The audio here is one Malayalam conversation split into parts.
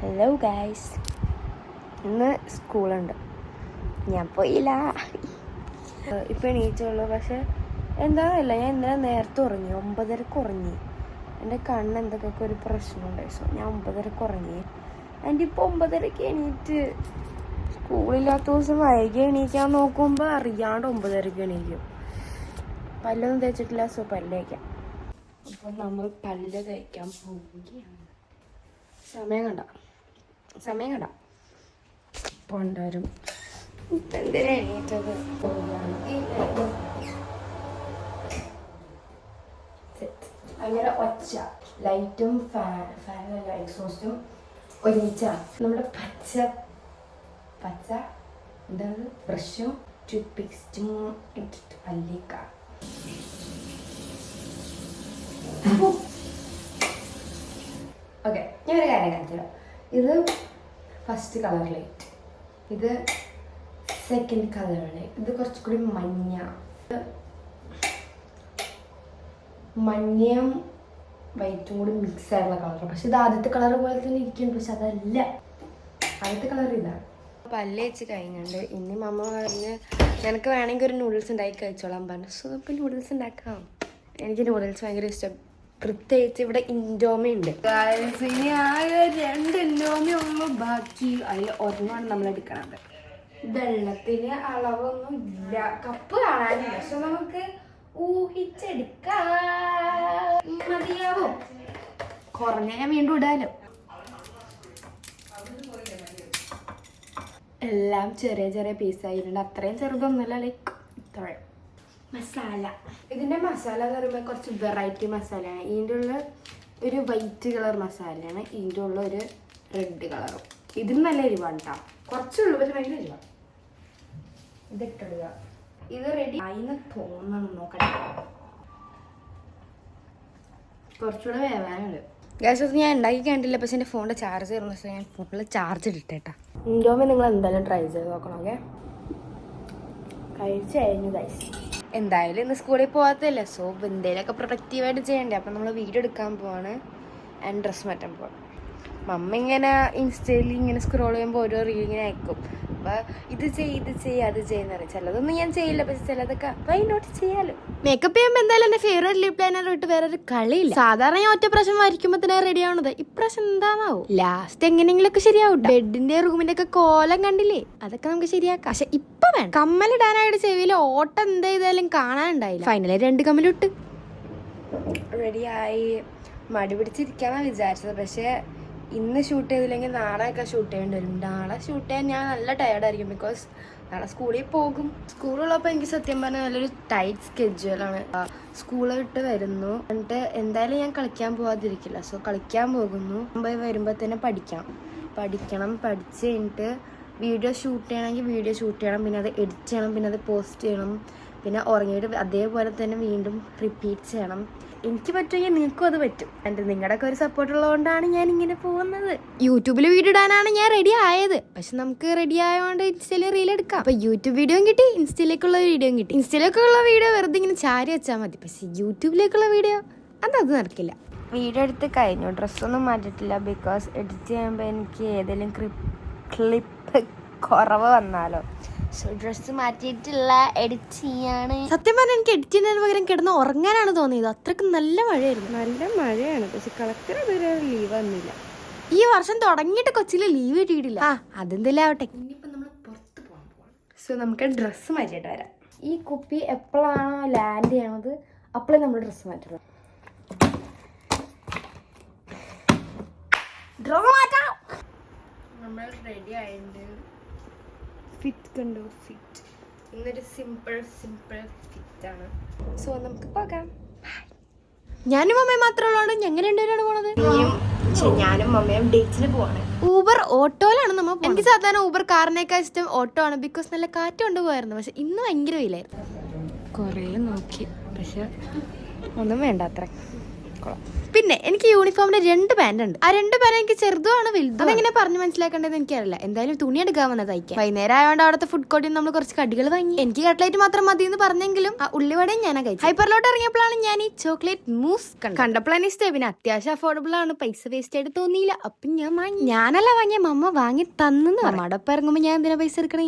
ഹലോ ഗൈസ്, ഇന്ന് സ്കൂളുണ്ട്. ഞാൻ പോയില്ല, ഇപ്പം എണീറ്റുള്ളൂ. പക്ഷെ എന്താണെന്നില്ല, ഞാൻ ഇന്നലെ നേരത്തെ ഉറങ്ങി, 9:30 ഉറങ്ങി. എൻ്റെ കണ്ണ് എന്തൊക്കെ ഒരു പ്രശ്നമുണ്ടായി. സോ ഞാൻ 9:30 ഉറങ്ങി. എൻ്റെ ഇപ്പോൾ 9:30 എണീറ്റ് സ്കൂളില്ലാത്ത ദിവസം വൈകി എണീക്കാൻ നോക്കുമ്പോൾ അറിയാണ്ട് 9:30 എണീക്കും. പല്ലൊന്നും തേച്ചിട്ടില്ല, സോ പല്ല് തേക്കാം. അപ്പോൾ നമ്മൾ പല്ല് തേക്കാൻ പോവുകയാണ്. സമയം കണ്ട പോണ്ടാരും എന്തിനാ എണീറ്റത്. അങ്ങനെ ഒച്ച ലൈറ്റും ഫാനല്ല എക്സോസ്റ്റും ഒരുമിച്ചാണ്. നമ്മുടെ പച്ച എന്താണ് ബ്രഷും ടൂത്ത് പേസ്റ്റും ഇട്ടിട്ട് പല്ലിക്കാം. ഓക്കെ, ഞാനൊരു കാര്യം കാണിച്ചുതരാം. ഇത് ഫസ്റ്റ് കളർ ലൈറ്റ്, ഇത് സെക്കൻഡ് കളർ ലൈറ്റ്, ഇത് കുറച്ചുകൂടി മഞ്ഞയും വൈറ്റും കൂടി മിക്സ് ആയിട്ടുള്ള കളർ. പക്ഷെ ഇത് ആദ്യത്തെ കളർ പോലെ തന്നെ ഇരിക്കുന്നുണ്ട്, പക്ഷെ അതല്ല. ആദ്യത്തെ കളർ ഇതാണ്. പല്ല് വെച്ച് കഴിഞ്ഞുണ്ട്. ഇനി മമ്മ പറഞ്ഞ് നിനക്ക് വേണമെങ്കിൽ ഒരു നൂഡിൽസ് ഉണ്ടാക്കി കഴിച്ചോളാൻ പറഞ്ഞു. സോ നമുക്ക് നൂഡിൽസ് ഉണ്ടാക്കാം. എനിക്ക് നൂഡിൽസ് ഭയങ്കര ഇഷ്ടം. പ്രത്യേകിച്ച് ഇവിടെ ഇൻഡോമി ഉണ്ട്. ഇനി ആകെ 2 ഇൻഡോമി ഉള്ളു ബാക്കി. അതിൽ ഒരെണ്ണമാണ് നമ്മൾ എടുക്കണത്. വെള്ളത്തിന് അളവൊന്നും ഇല്ല, കപ്പ് കാണാനില്ല. പക്ഷെ നമുക്ക് ഊഹിച്ചെടുക്കാം. മതിയാവും, കുറഞ്ഞ ഞാൻ വീണ്ടും ഇടാലോ. എല്ലാം ചെറിയ ചെറിയ പീസായിട്ടുണ്ട്. അത്രയും ചെറുതൊന്നുമല്ല, ലൈക്ക് ഇത്രയും. മസാല, ഇതിൻ്റെ മസാല എന്ന് പറയുമ്പോൾ കുറച്ച് വെറൈറ്റി മസാലയാണ്. ഇതിൻ്റെ ഉള്ള ഒരു വൈറ്റ് കളർ മസാലയാണ്, ഇതിൻ്റെ ഉള്ള ഒരു റെഡ് കളറും. ഇതിന് നല്ല എരിവാണ് കേട്ടോ, കുറച്ചുള്ളൂ പക്ഷെ ഭയങ്കര എരിവാണ്. ഇതിട്ടിടുക. ഇത് റെഡി ആയിന്ന് തോന്നണം, നോക്കട്ടെ. കുറച്ചുകൂടെ വേവാനുണ്ട്. ഗ്യാസ് ഞാൻ ഉണ്ടാക്കി കണ്ടില്ല, പക്ഷെ എൻ്റെ ഫോണിൻ്റെ ചാർജ് കയറുന്ന ദിവസം ഞാൻ ഫോണിൽ ചാർജ് ഇട്ടിട്ടേട്ടാ. ഇൻഡോമി നിങ്ങൾ എന്തായാലും ട്രൈ ചെയ്ത് നോക്കണം. ഓക്കെ, കഴിച്ചു കഴിഞ്ഞു ഗൈസ്. എന്തായാലും ഇന്ന് സ്കൂളിൽ പോകാത്തല്ലേ, സോ എന്തെങ്കിലുമൊക്കെ പ്രൊഡക്റ്റീവായിട്ട് ചെയ്യണ്ടേ. അപ്പം നമ്മൾ വീഡിയോ എടുക്കാൻ പോവാണ് ആൻഡ് ഡ്രസ്സ് മാറ്റാൻ പോവാണ്. മമ്മ ഇങ്ങനെ ഇൻസ്റ്റയിൽ ഇങ്ങനെ സ്ക്രോൾ ചെയ്യുമ്പോൾ ഓരോ റീൽ ഇങ്ങനെ അയക്കും. അപ്പോൾ ഇത് ചെയ്യ് അത് ചെയ്യുന്ന പറയും. ചിലതൊന്നും ഞാൻ ചെയ്യില്ല, പക്ഷെ ചിലതൊക്കെ വൈ നോട്ട് ചെയ്യാലോ. മേക്കപ്പ് ചെയ്യുമ്പോൾ എന്തായാലും എൻ്റെ ഫേവറേറ്റ് ലിപ് ലൈനർ വിട്ട് വേറൊരു കളിയില്ല. സാധാരണ ഞാൻ ഒറ്റ പ്രാവശ്യം വരയ്ക്കുമ്പോൾ തന്നെ റെഡി ആവണത്. ഇപ്രാവശ്യം എന്താണാവും, ലാസ്റ്റ് എങ്ങനെയെങ്കിലുമൊക്കെ ശരിയാവും. ബെഡിന്റെ റൂമിന്റെ ഒക്കെ കോലം കണ്ടില്ലേ, അതൊക്കെ നമുക്ക് ശരിയാക്കാം. പക്ഷെ ഇപ്പൊ വേണം. കമ്മലിടാനായിട്ട് ചെവിയിൽ ഓട്ടം എന്ത് ചെയ്താലും കാണാനുണ്ടായില്ല. ഫൈനലി 2 കമ്മലിട്ട് റെഡിയായി. മടി പിടിച്ചിരിക്കാന്നാണ് വിചാരിച്ചത്, പക്ഷെ ഇന്ന് ഷൂട്ട് ചെയ്തില്ലെങ്കിൽ നാളെയൊക്കെ ഷൂട്ട് ചെയ്യേണ്ടി വരും. നാളെ ഷൂട്ട് ചെയ്യാൻ ഞാൻ നല്ല ടയർഡായിരിക്കും, ബിക്കോസ് നാളെ സ്കൂളിൽ പോകും. സ്കൂളുള്ളപ്പോൾ എനിക്ക് സത്യം പറഞ്ഞാൽ നല്ലൊരു ടൈറ്റ് സ്കെഡ്യൂളാണ്. സ്കൂൾ വിട്ട് വരുന്നു, എന്നിട്ട് എന്തായാലും ഞാൻ കളിക്കാൻ പോകാതിരിക്കില്ല. സോ കളിക്കാൻ പോകുന്നു. വരുമ്പോൾ തന്നെ പഠിക്കണം. പഠിച്ച് കഴിഞ്ഞിട്ട് വീഡിയോ ഷൂട്ട് ചെയ്യണമെങ്കിൽ വീഡിയോ ഷൂട്ട് ചെയ്യണം, പിന്നെ അത് എഡിറ്റ് ചെയ്യണം, പിന്നെ അത് പോസ്റ്റ് ചെയ്യണം, പിന്നെ ഉറങ്ങിയിട്ട് അതേപോലെ തന്നെ വീണ്ടും റിപ്പീറ്റ് ചെയ്യണം. എനിക്ക് പറ്റുമെങ്കിൽ നിങ്ങൾക്കും അത് പറ്റും. എൻ്റെ നിങ്ങളുടെയൊക്കെ ഒരു സപ്പോർട്ട് ഉള്ളതുകൊണ്ടാണ് ഞാൻ ഇങ്ങനെ പോകുന്നത്. യൂട്യൂബിൽ വീഡിയോ ഇടാനാണ് ഞാൻ റെഡി ആയത്, പക്ഷെ നമുക്ക് റെഡി ആയതുകൊണ്ട് ഇൻസ്റ്റയിൽ റീൽ എടുക്കാം. അപ്പോൾ യൂട്യൂബ് വീഡിയോയും കിട്ടി, ഇൻസ്റ്റയിലേക്കുള്ള വീഡിയോയും കിട്ടി. ഇൻസ്റ്റയിലേക്കുള്ള വീഡിയോ വെറുതെ ഇങ്ങനെ ചാരി വെച്ചാൽ മതി, പക്ഷേ യൂട്യൂബിലേക്കുള്ള വീഡിയോ അത് നടക്കില്ല. വീഡിയോ എടുത്ത് കഴിഞ്ഞു, ഡ്രസ്സൊന്നും മാറ്റിയിട്ടില്ല, ബിക്കോസ് എഡിറ്റ് ചെയ്യുമ്പോൾ എനിക്ക് ഏതെങ്കിലും ക്ലിപ്പ് കുറവ് വന്നാലോ. സോ ഡ്രസ്സ് മാറ്റിയിട്ടില്ല, എഡിറ്റ് ചെയ്യാണ്. സത്യം പറഞ്ഞാൽ എനിക്ക് എഡിറ്റ് ചെയ്യുന്നതിന് പകരം കിടന്ന് ഉറങ്ങാനാണ് തോന്നിയത്. അത്രയ്ക്ക് നല്ല മഴയായിരുന്നു. നല്ല മഴയാണ്, പക്ഷെ കളക്ടർ ഇതുവരെ ലീവ് വന്നില്ല. ഈ വർഷം തുടങ്ങിയിട്ട് കൊച്ചിയിൽ ലീവ് കിട്ടിയിട്ടില്ല. അതെന്തെല്ലാം ആവട്ടെ. ഇനിയിപ്പോൾ നമ്മൾ പുറത്ത് പോകാൻ പോകണം. സോ നമുക്ക് ഡ്രസ്സ് മാറ്റിയിട്ട് വരാം. ഈ കുപ്പി എപ്പോഴാണോ ലാൻഡ് ചെയ്യണത് അപ്പോഴേ നമ്മൾ ഡ്രസ്സ് മാറ്റുള്ളൂ. ഡ്രസ്സ് മാറ്റാം. നമ്മൾ റെഡി ആയിട്ടുണ്ട്. ഫിറ്റ് കണ്ടോ, ഫിറ്റ്. ഇന്നൊരു സിമ്പിൾ ഫിറ്റാണ്. സോ നമുക്ക് പോകാം. ഞാനും മമ്മയും മാത്രമുള്ളതാണ്. ഞങ്ങൾ 2 പേരാണ് പോണത്. ഞാനും മമ്മയും ഡേറ്റിന് പോവാണ്. ഊബർ ഓട്ടോയിലാണ് നമ്മൾ പോകുന്നത്. എനിക്ക് സാധാരണ ഊബർ കാറിനേക്കാൾ ഇഷ്ടം ഓട്ടോ ആണ്, ബിക്കോസ് നല്ല കാറ്റ് കൊണ്ടുപോകായിരുന്നു. പക്ഷെ ഇന്ന് ഭയങ്കര വെയിലായിരുന്നു. കുറേ നോക്കി, പക്ഷെ ഒന്നും വേണ്ട. അത്ര ആയിക്കോളാം. പിന്നെ എനിക്ക് യൂണിഫോമിന്റെ 2 പാന്റ് ഉണ്ട്. ആ 2 പാന്റ് എനിക്ക് ചെറുതുമാണ് വലുതും. അതെങ്ങനെ പറഞ്ഞു മനസ്സിലാക്കേണ്ടത് എനിക്കറിയില്ല. എന്തായാലും തുണി എടുക്കാൻ വന്നത് തയ്ക്കാൻ. വൈകുന്നേരം ആയതുകൊണ്ട് അവിടുത്തെ ഫുഡ് കോർട്ടിൽ നമ്മൾ കുറച്ച് കടികൾ വാങ്ങി. എനിക്ക് കട്ട്ലേറ്റ് മാത്രം മതി എന്ന് പറഞ്ഞെങ്കിലും ആ ഉള്ളിവടയും ഞാൻ കഴിച്ചു. ഹൈപ്പറിലോട്ട് ഇറങ്ങിയപ്പോഴാണ് ഞാൻ ഈ ചോക്ലേറ്റ് മൂസ് കണ്ടപ്പോഴാണ് ഇഷ്ടം. പിന്നെ അത്യാവശ്യം അഫോർഡബിൾ ആണ്, പൈസ വേസ്റ്റ് ആയിട്ട് തോന്നിയില്ല. അപ്പം ഞാൻ വാങ്ങി. ഞാനല്ല വാങ്ങിയ, മമ്മ വാങ്ങി തന്നു. മമ്മടൊപ്പം ഇറങ്ങുമ്പോ ഞാൻ എന്തിനാ പൈസ എടുക്കണേ?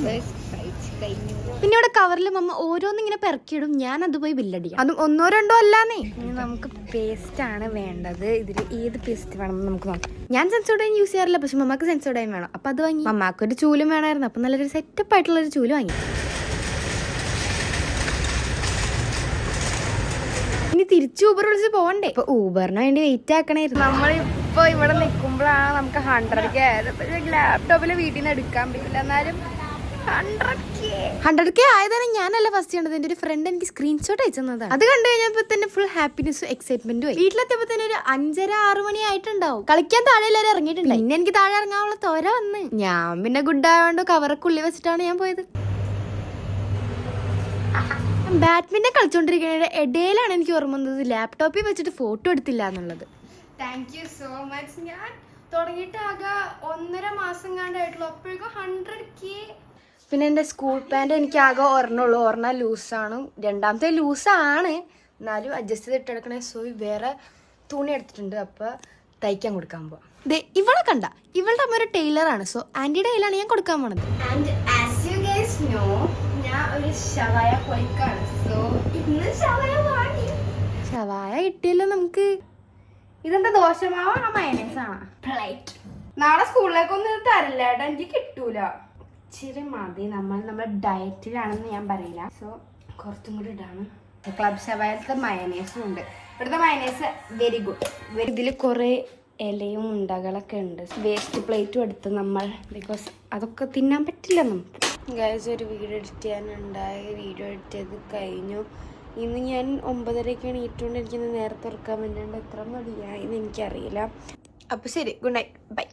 പിന്നെ ഇവിടെ കവറിൽ മമ്മ ഓരോന്നിങ്ങനെ പെറക്കിയിടും, ഞാൻ അത് പോയി ബില്ലടിക്കും. അതും 1-2 അല്ലാന്നേ. ഇനി നമുക്ക് പേസ്റ്റ് ആണ് വേണ്ടത്. ഇതിൽ ഏത് പേസ്റ്റ് വേണം നമുക്ക് നോക്കാം. ഞാൻ സെൻസോഡൈൻ യൂസ് ചെയ്യാറില്ല, പക്ഷെ മമ്മക്ക് സെൻസോഡൈൻ വേണം. അപ്പൊ അത് വാങ്ങി. മമ്മക്ക് ഒരു ചൂലും വേണമായിരുന്നു, അപ്പൊ നല്ലൊരു സെറ്റപ്പ് ആയിട്ടുള്ള ഒരു ചൂല് വാങ്ങി. ഇനി തിരിച്ചു ഊബർ വിളിച്ച് പോകണ്ടേ? ഇപ്പൊ ഊബറിന് വേണ്ടി വെയിറ്റ് ആക്കണായിരുന്നു. നമ്മളിപ്പോ ഇവിടെ നിൽക്കുമ്പോഴാണ് നമുക്ക് 100K ആയത്. പക്ഷെ ലാപ്ടോപ്പില് വീട്ടിൽ നിന്ന് എടുക്കാൻ പറ്റില്ല. എന്നാലും 100K ആയതാണ് ഞാനല്ല ഫസ്റ്റ് കണ്ടത്. എന്റെ ഒരു ഫ്രണ്ട് എനിക്ക് സ്ക്രീൻഷോട്ട് അയച്ചതാണ്. അത് കണ്ടു കഴിഞ്ഞപ്പോ തന്നെ ഫുൾ ഹാപ്പിനെസ്സും എക്സൈറ്റ്മെന്റും ആയി. വീട്ടിലെത്തിയപ്പോ തന്നെ ഒരു 5:30-6 മണി ആയിട്ടുണ്ടാവും. കളിക്കാൻ താഴെ എല്ലാവരും ഇറങ്ങിയിട്ടുണ്ട്. പിന്നെ എനിക്ക് താഴെ ഇറങ്ങാനുള്ള തോര വന്ന്. ഞാൻ പിന്നെ ഗുഡ് ആയതുകൊണ്ട് കവറൊക്കെ ഉള്ളി വെച്ചിട്ടാണ് ഞാൻ പോയത്. ബാഡ്മിന്റൺ കളിച്ചോണ്ടിരിക്കുന്ന ഇടയിലാണ് എനിക്ക് ഓർമ്മ വന്നത് ലാപ്ടോപ്പിൽ വെച്ചിട്ട് ഫോട്ടോ എടുത്തില്ല എന്നുള്ളത്. Thank you so much. ഞാൻ തുടങ്ങിയിട്ട് ആകെ 1.5 മാസം കണ്ടായിട്ടുള്ളൂ, അപ്പോഴേക്കും 100K. പിന്നെ എൻ്റെ സ്കൂൾ പാൻറ് എനിക്ക് ആകെ ഒരെണ്ണുള്ളൂ. ഒരെണ്ണം ലൂസാണ്, രണ്ടാമത്തെ ലൂസാണ്, എന്നാലും അഡ്ജസ്റ്റ് ചെയ്ത് ഇട്ടെടുക്കണേ. സോ വേറെ തുണി എടുത്തിട്ടുണ്ട്, അപ്പോൾ തയ്ക്കാൻ കൊടുക്കാൻ പോവാം. ദേ ഇവളെ കണ്ട, ഇവളുടെ അമ്മ ഒരു ടൈലറാണ്. സോ ആൻറ്റിയുടെ കയ്യിലാണ് ഞാൻ കൊടുക്കാൻ പോണത്. And as you guys know, ഞാൻ ഒരു ഷവായ പൊയ്ക്കാണ്. സോ ഇന്ന് ഷവായ വാങ്ങി. ഷവായ കിട്ടിയല്ലോ നമുക്ക്. ഇതെന്താ ദോശമാവാണോ മയനേസാണോ? പ്ലേറ്റ്. നാളെ സ്കൂളിലേക്കൊന്നും ഇത് തരില്ല ഏട്ടാ, എനിക്ക് കിട്ടൂല. ഇച്ചിരി മതി. നമ്മുടെ ഡയറ്റിലാണെന്ന് ഞാൻ പറയില്ല. സോ കുറച്ചും കൂടി ഇടാണ്. ക്ലബ് ഷവായത്തെ മയനേസും ഉണ്ട്. ഇവിടുത്തെ മയനേസ് വെരി ഗുഡ്. ഇതിൽ കുറേ ഇലയും ഉണ്ടകളൊക്കെ ഉണ്ട്. വേസ്റ്റ് പ്ലേറ്റും എടുത്ത് നമ്മൾ, ബിക്കോസ് അതൊക്കെ തിന്നാൻ പറ്റില്ല നമുക്ക്. ഗൈസ് ഒരു വീഡിയോ എഡിറ്റ് ചെയ്യാനുണ്ടായി. വീഡിയോ എഡിറ്റ് ചെയ്ത് കഴിഞ്ഞു. ഇന്ന് ഞാൻ 9:30 എണീറ്റുകൊണ്ട് എനിക്കിന്ന് നേരത്തെ തുറക്കാൻ വേണ്ടി എത്ര മതിയായെന്ന് എനിക്കറിയില്ല. അപ്പോൾ ശരി, ഗുഡ് നൈറ്റ്, ബൈ.